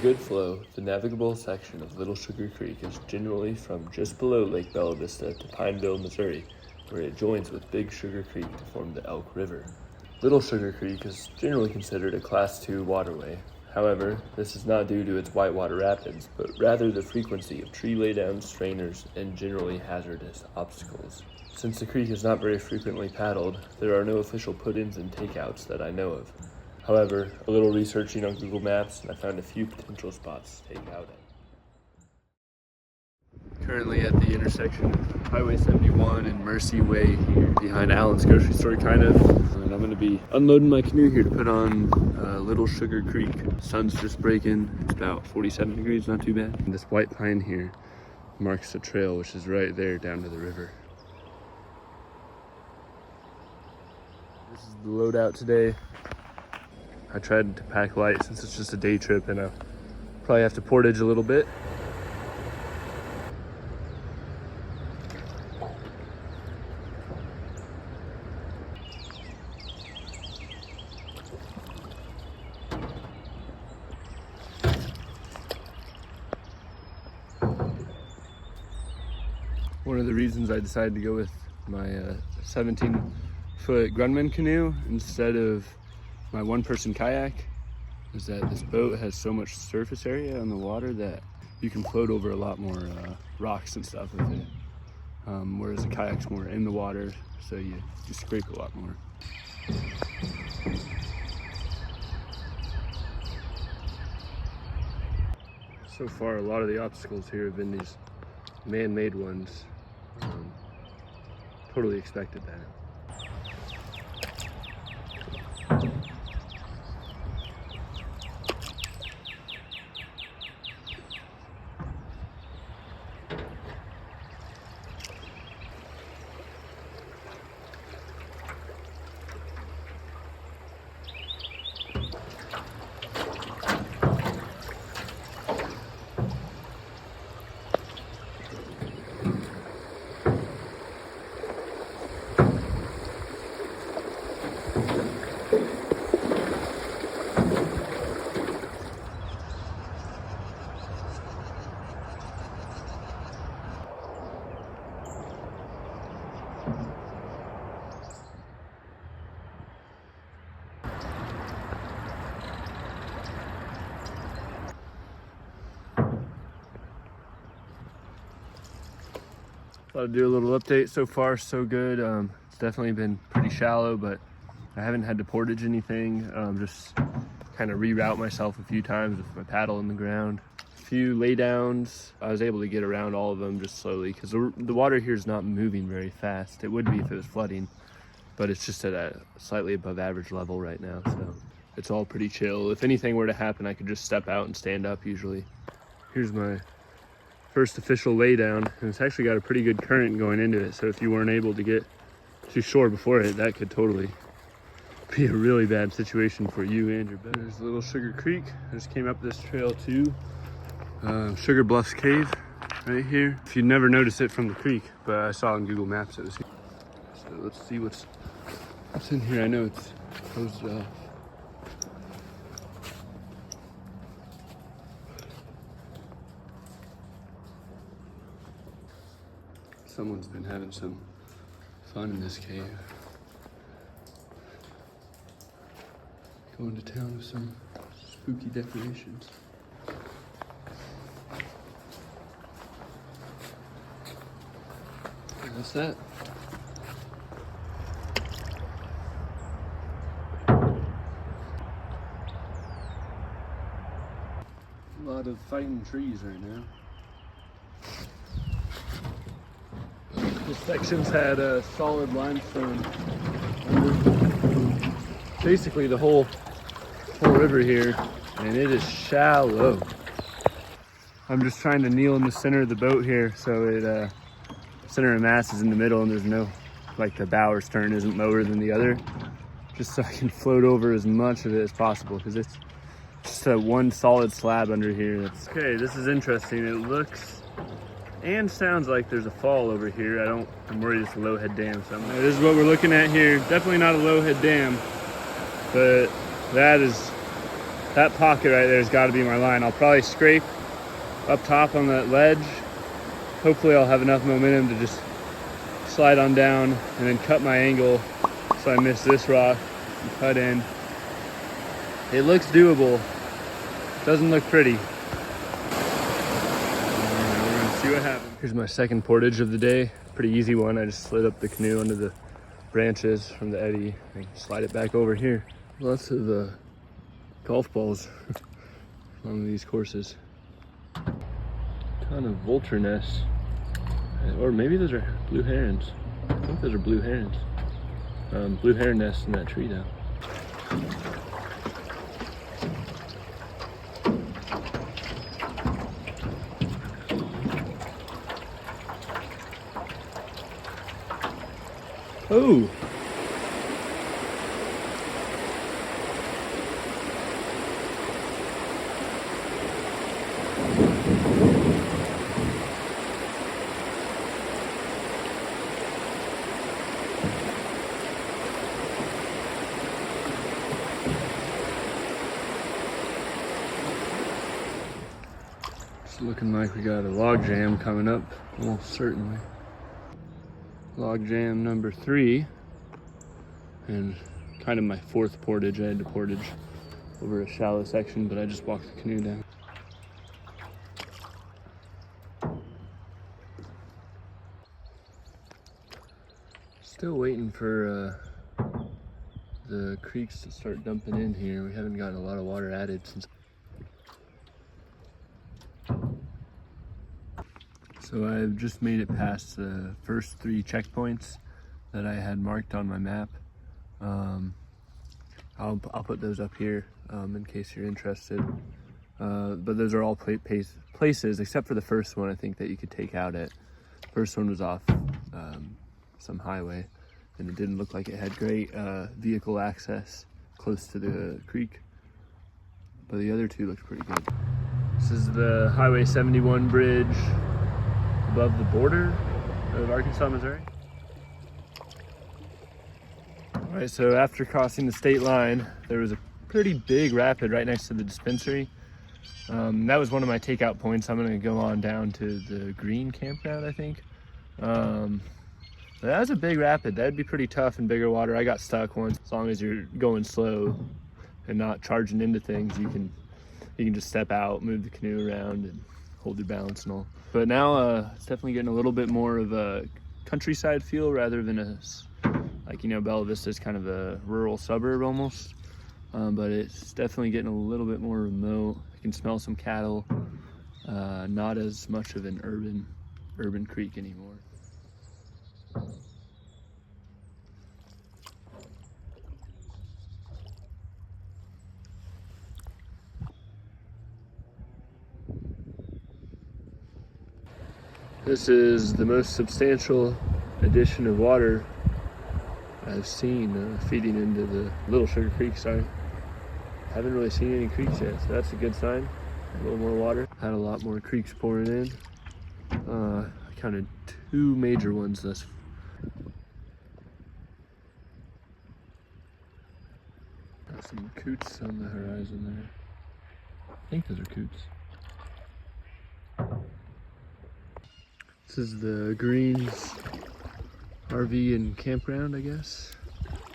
good flow, the navigable section of Little Sugar Creek is generally from just below Lake Bella Vista to Pineville, Missouri, where it joins with Big Sugar Creek to form the Elk River. Little Sugar Creek is generally considered a Class II waterway. However, this is not due to its whitewater rapids, but rather the frequency of tree laydowns, strainers, and generally hazardous obstacles. Since the creek is not very frequently paddled, there are no official put-ins and takeouts that I know of. However, a little researching on Google Maps, and I found a few potential spots to take out at. Currently at the intersection of Highway 71 and Mercy Way here behind Allen's grocery store, kind of. And I'm gonna be unloading my canoe here to put on Little Sugar Creek. Sun's just breaking. It's about 47 degrees, not too bad. And this white pine here marks the trail, which is right there down to the river. This is the loadout today. I tried to pack light since it's just a day trip, and I'll probably have to portage a little bit. One of the reasons I decided to go with my 17-foot Grumman canoe instead of my one-person kayak is that this boat has so much surface area on the water that you can float over a lot more rocks and stuff with it. Whereas the kayak's more in the water, so you scrape a lot more. So far, a lot of the obstacles here have been these man-made ones. Totally expected that. Thought I'd do a little update. So far, so good. It's definitely been pretty shallow, but I haven't had to portage anything. Just kind of reroute myself a few times with my paddle in the ground. A few laydowns. I was able to get around all of them just slowly because the water here is not moving very fast. It would be if it was flooding, but it's just at a slightly above average level right now, so it's all pretty chill. If anything were to happen, I could just step out and stand up usually. Here's my first official laydown, and it's actually got a pretty good current going into it, so if you weren't able to get to shore before it, that could totally be a really bad situation for you and your boat. There's Little Sugar Creek. I just came up this trail to Sugar Bluffs Cave right here. If you'd never noticed it from the creek, but I saw on Google Maps it was here. So let's see what's in here. I know it's closed off. Someone's been having some fun in this cave. Going to town with some spooky decorations. What's that? A lot of fighting trees right now. This section's had a solid limestone under basically the whole river here, and it is shallow. I'm just trying to kneel in the center of the boat here, so it center of mass is in the middle, and there's no, like, the bow or stern isn't lower than the other, just so I can float over as much of it as possible, because it's just a one solid slab under here. Okay, this is interesting. It looks and sounds like there's a fall over here. I'm worried it's a low head dam somewhere. This is what we're looking at here. Definitely not a low head dam, but that is That pocket right there has got to be my line. I'll probably scrape up top on that ledge. Hopefully I'll have enough momentum to just slide on down and then cut my angle so I miss this rock and cut in. It looks doable. Doesn't look pretty. We're gonna see what happens. Here's my second portage of the day. Pretty easy one. I just slid up the canoe under the branches from the eddy and slide it back over here. Lots of golf balls along these courses. Ton of vulture nests. Or maybe those are blue herons. I think those are blue herons. Blue heron nests in that tree though. Oh! It's looking like we got a log jam coming up, almost certainly. Log jam number 3, and kind of my 4th portage. I had to portage over a shallow section, but I just walked the canoe down. Still waiting for the creeks to start dumping in here. We haven't gotten a lot of water added since. So I've just made it past the first 3 checkpoints that I had marked on my map. I'll put those up here in case you're interested. But those are all places, except for the first one I think that you could take out at. First one was off some highway, and it didn't look like it had great vehicle access close to the creek. But the other 2 looked pretty good. This is the Highway 71 bridge above the border of Arkansas, Missouri. All right, so after crossing the state line, there was a pretty big rapid right next to the dispensary. That was one of my takeout points. I'm gonna go on down to the green campground, I think. That was a big rapid. That'd be pretty tough in bigger water. I got stuck once. As long as you're going slow and not charging into things, you can just step out, move the canoe around, and hold your balance and all. But now it's definitely getting a little bit more of a countryside feel rather than Bella Vista is kind of a rural suburb almost. But it's definitely getting a little bit more remote. I can smell some cattle. Not as much of an urban creek anymore. This is the most substantial addition of water I've seen feeding into the Little Sugar Creek. Sorry, haven't really seen any creeks yet, so that's a good sign. A little more water. Had a lot more creeks pouring in. I counted 2 major ones thus. Got some coots on the horizon there. I think those are coots. This is the Greens RV and campground, I guess.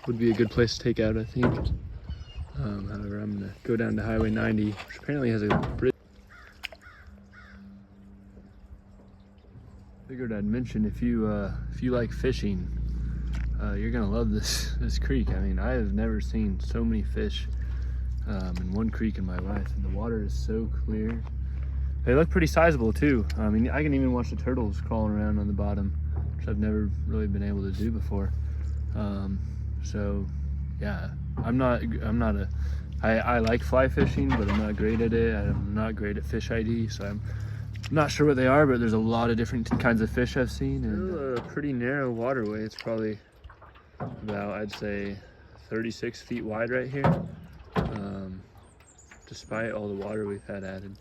Would be a good place to take out, I think. However, I'm gonna go down to Highway 90, which apparently has a bridge. Figured I'd mention if you like fishing, you're gonna love this creek. I mean, I have never seen so many fish in one creek in my life, and the water is so clear. They look pretty sizable too. I mean, I can even watch the turtles crawling around on the bottom, which I've never really been able to do before. So yeah, I like fly fishing, but I'm not great at it. I'm not great at fish ID, so I'm not sure what they are, but there's a lot of different kinds of fish I've seen. And a pretty narrow waterway. It's probably about, I'd say, 36 feet wide right here, despite all the water we've had added.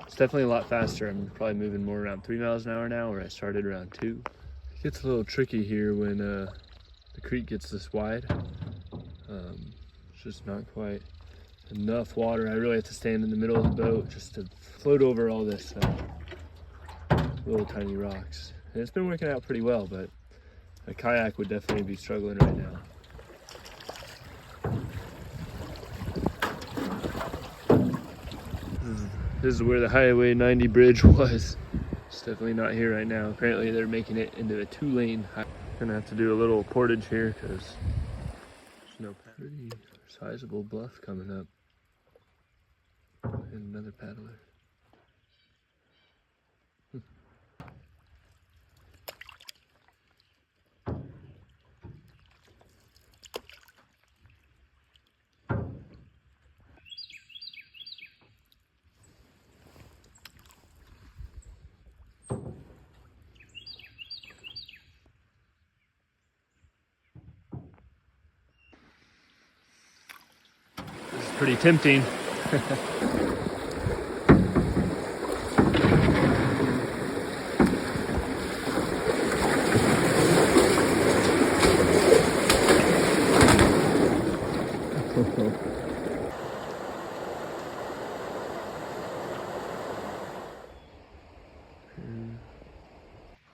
It's definitely a lot faster. I'm probably moving more around 3 miles an hour now, where I started around 2. It gets a little tricky here when the creek gets this wide. It's just not quite enough water. I really have to stand in the middle of the boat just to float over all this little tiny rocks. And it's been working out pretty well, but a kayak would definitely be struggling right now. This is where the Highway 90 bridge was. It's definitely not here right now. Apparently they're making it into a 2-lane highway. Gonna have to do a little portage here because there's no pretty sizable bluff coming up. And another paddler. This is pretty tempting.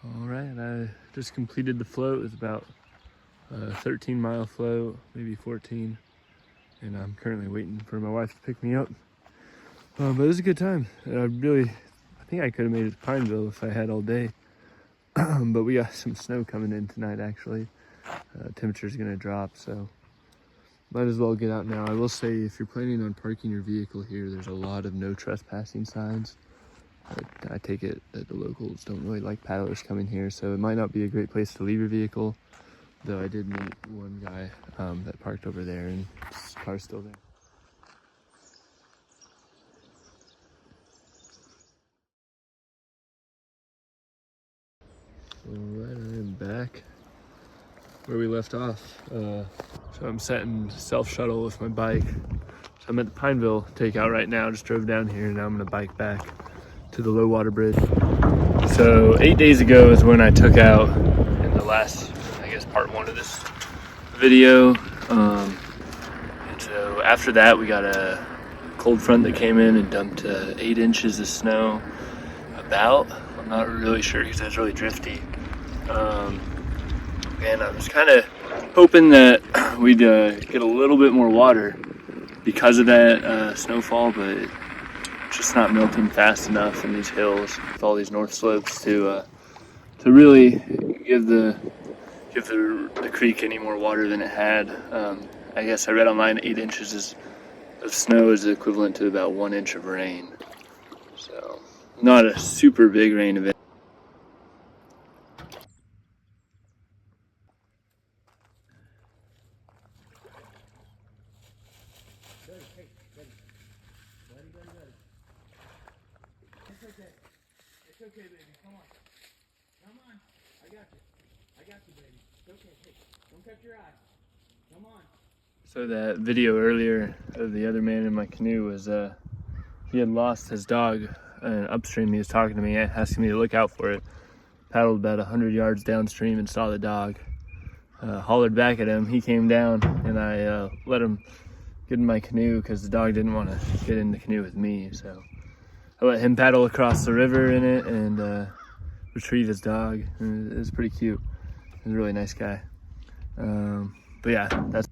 Alright, I just completed the float. It's about a 13-mile float, maybe 14. And I'm currently waiting for my wife to pick me up. But it was a good time. I think I could have made it to Pineville if I had all day. But we got some snow coming in tonight, actually. Temperature's gonna drop, so might as well get out now. I will say, if you're planning on parking your vehicle here, there's a lot of no trespassing signs. I take it that the locals don't really like paddlers coming here, so it might not be a great place to leave your vehicle. Though I did meet one guy that parked over there, and his car's still there. Alright, I am back where we left off. So I'm setting self-shuttle with my bike. So I'm at the Pineville takeout right now. Just drove down here, and now I'm gonna bike back to the low water bridge. So 8 days ago is when I took out in the last, I guess, part 1 of this video. And so after that, we got a cold front that came in and dumped 8 inches of snow. I'm not really sure because it's really drifty. And I was kind of hoping that we'd get a little bit more water because of that snowfall, but it's just not melting fast enough in these hills with all these north slopes to really give the creek any more water than it had. I guess I read online 8 inches of snow is equivalent to about 1 inch of rain. So not a super big rain event. It's okay, baby. Come on. Come on. I got you. I got you, baby. It's okay. Hey, don't cut your eye. Come on. So that video earlier of the other man in my canoe was he had lost his dog, and upstream he was talking to me, asking me to look out for it. Paddled about 100 yards downstream and saw the dog. Hollered back at him. He came down, and I let him get in my canoe because the dog didn't want to get in the canoe with me. So I let him paddle across the river in it and retrieve his dog. And it was pretty cute. He was a really nice guy. But yeah, that's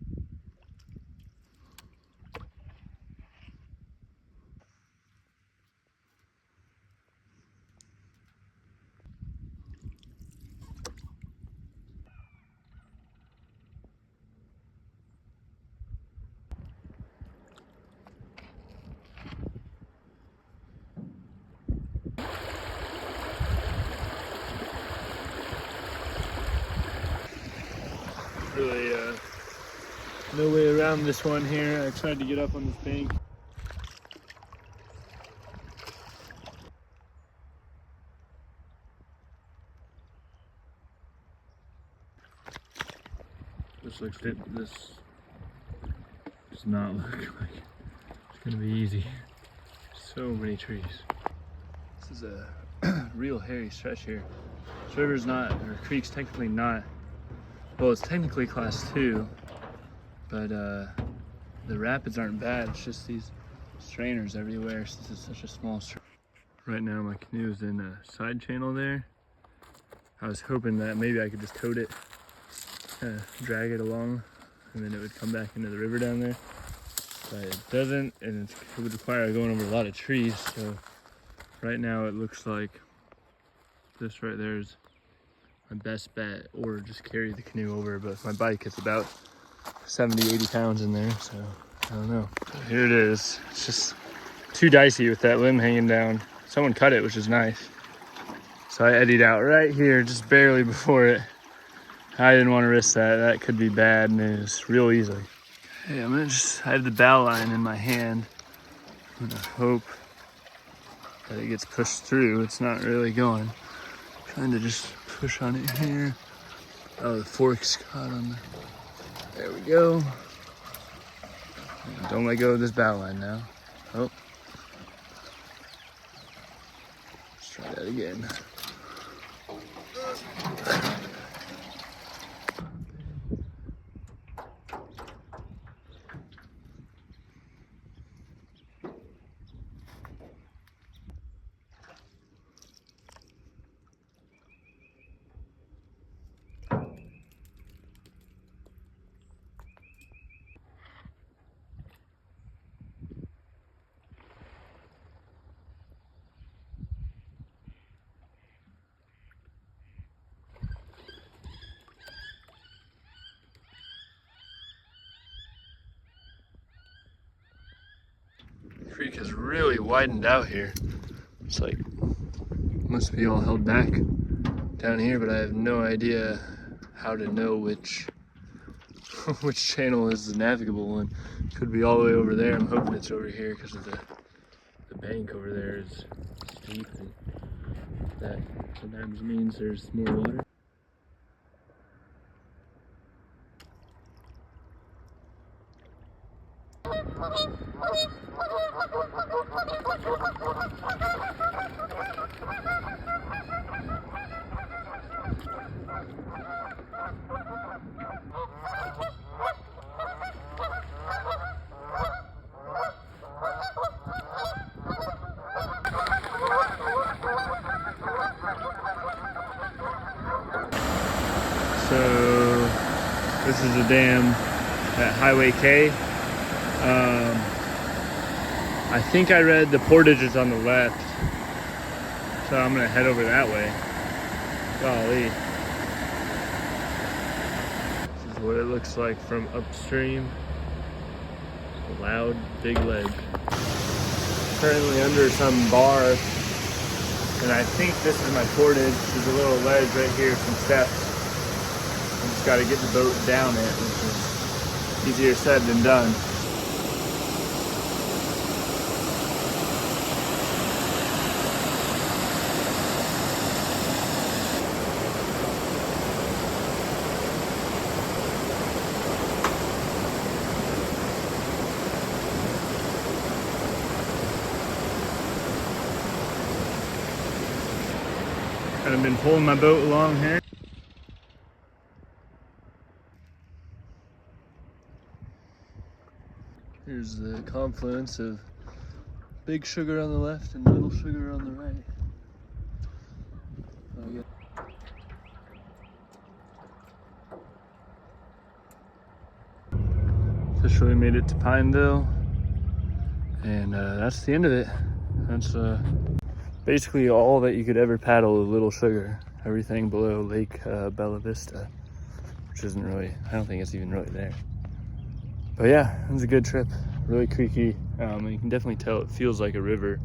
really no way around this one here. I tried to get up on this bank. This does not look like it's gonna be easy. So many trees. This is a real hairy stretch here. This river's not, or creek's technically not, well, it's technically class 2, but The rapids aren't bad, it's just these strainers everywhere since it's such a small stream. Right now my canoe is in a side channel there. I was hoping that maybe I could just tote it, drag it along, and then it would come back into the river down there. But it doesn't, and it would require going over a lot of trees. So right now it looks like this right there is my best bet, or just carry the canoe over. But my bike is about 70, 80 pounds in there, so I don't know. So here it is. It's just too dicey with that limb hanging down. Someone cut it, which is nice. So I eddied out right here, just barely before it. I didn't want to risk that. That could be bad news real easily. Okay, I have the bow line in my hand. I'm gonna hope that it gets pushed through. It's not really going. Trying to just push on it here. Oh, the fork's caught on the, there we go. Don't let go of this bow line now. Oh. Let's try that again. The creek has really widened out here. It's like, must be all held back down here, but I have no idea how to know which channel is the navigable one. Could be all the way over there. I'm hoping it's over here because of the bank over there is steep, and that sometimes means there's more water. So this is a dam at Highway K. I think I read the portage is on the left, so I'm gonna head over that way. Golly. This is what it looks like from upstream. A loud, big ledge. Currently under some bar, and I think this is my portage. There's a little ledge right here, some steps. I just gotta get the boat down it, which is easier said than done. I've been pulling my boat along here. Here's the confluence of Big Sugar on the left and Little Sugar on the right. Officially made it to Pineville, and that's the end of it. That's basically all that you could ever paddle with Little Sugar. Everything below Lake Bella Vista, which isn't really, I don't think it's even really there. But yeah, it was a good trip, really creaky. And you can definitely tell it feels like a river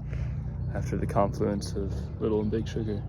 after the confluence of Little and Big Sugar.